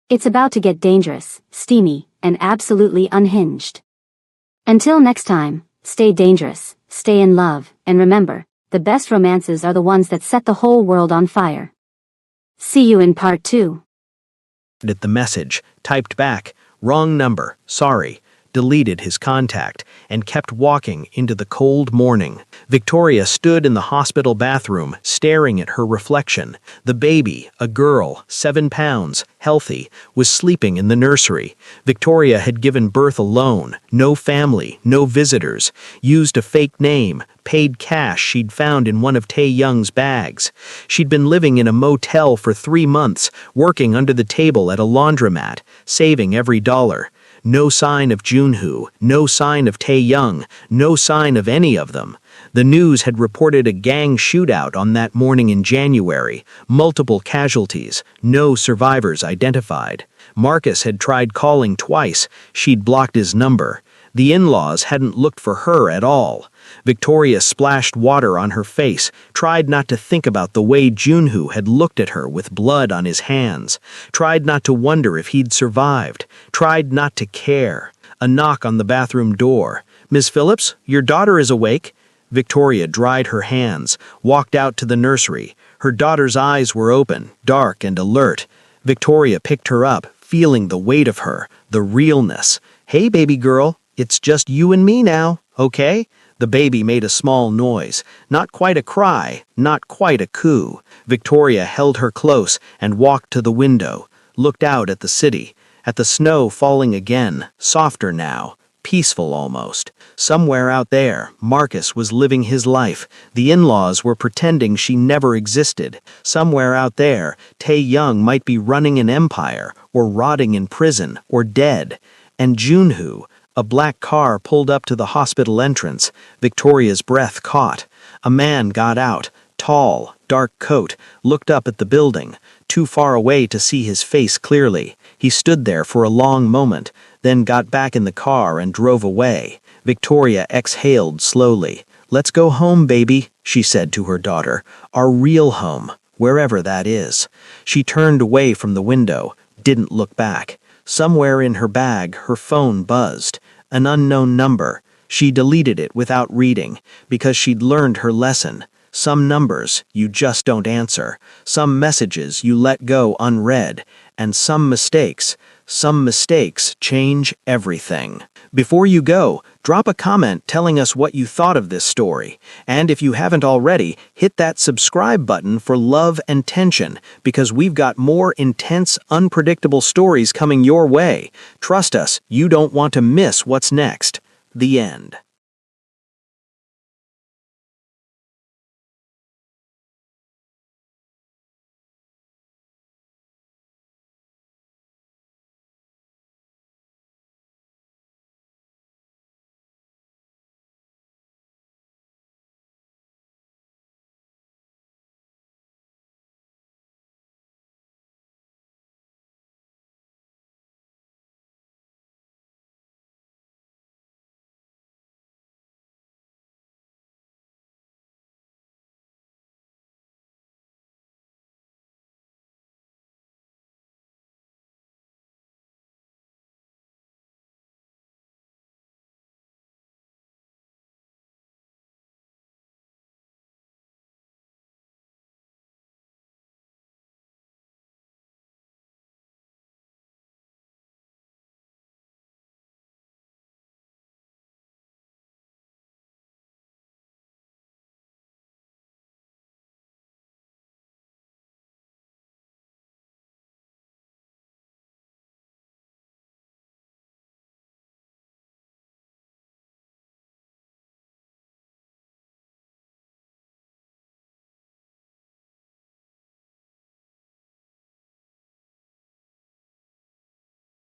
Speaker 1: It's about to get dangerous, steamy, and absolutely unhinged. Until next time, stay dangerous, stay in love, and remember, the best romances are the ones that set the whole world on fire. See you in part 2.
Speaker 2: At the message, typed back, "Wrong number, sorry," deleted his contact, and kept walking into the cold morning. Victoria stood in the hospital bathroom, staring at her reflection. The baby, a girl, 7 pounds, healthy, was sleeping in the nursery. Victoria had given birth alone, no family, no visitors, used a fake name, paid cash she'd found in one of Tae-young's bags. She'd been living in a motel for 3 months, working under the table at a laundromat, saving every dollar. No sign of Junho, no sign of Tae-young, no sign of any of them. The news had reported a gang shootout on that morning in January, multiple casualties, no survivors identified. Marcus had tried calling twice, she'd blocked his number. The in-laws hadn't looked for her at all. Victoria splashed water on her face, tried not to think about the way Junho had looked at her with blood on his hands, tried not to wonder if he'd survived, tried not to care. A knock on the bathroom door. "Miss Phillips, your daughter is awake." Victoria dried her hands, walked out to the nursery. Her daughter's eyes were open, dark and alert. Victoria picked her up, feeling the weight of her, the realness. "Hey, baby girl, it's just you and me now, okay?" The baby made a small noise, not quite a cry, not quite a coo. Victoria held her close and walked to the window, looked out at the city, at the snow falling again, softer now, peaceful almost. Somewhere out there, Marcus was living his life. The in-laws were pretending she never existed. Somewhere out there, Tae-young might be running an empire, or rotting in prison, or dead. And Junho. A black car pulled up to the hospital entrance. Victoria's breath caught. A man got out, tall, dark coat, looked up at the building, too far away to see his face clearly. He stood there for a long moment, then got back in the car and drove away. Victoria exhaled slowly. "Let's go home, baby," she said to her daughter. "Our real home, wherever that is." She turned away from the window, didn't look back. Somewhere in her bag, her phone buzzed. An unknown number. She deleted it without reading, because she'd learned her lesson. Some numbers you just don't answer. Some messages you let go unread. And some mistakes change everything. Before you go, drop a comment telling us what you thought of this story. And if you haven't already, hit that subscribe button for love and tension, because we've got more intense, unpredictable stories coming your way. Trust us, you don't want to miss what's next. The end.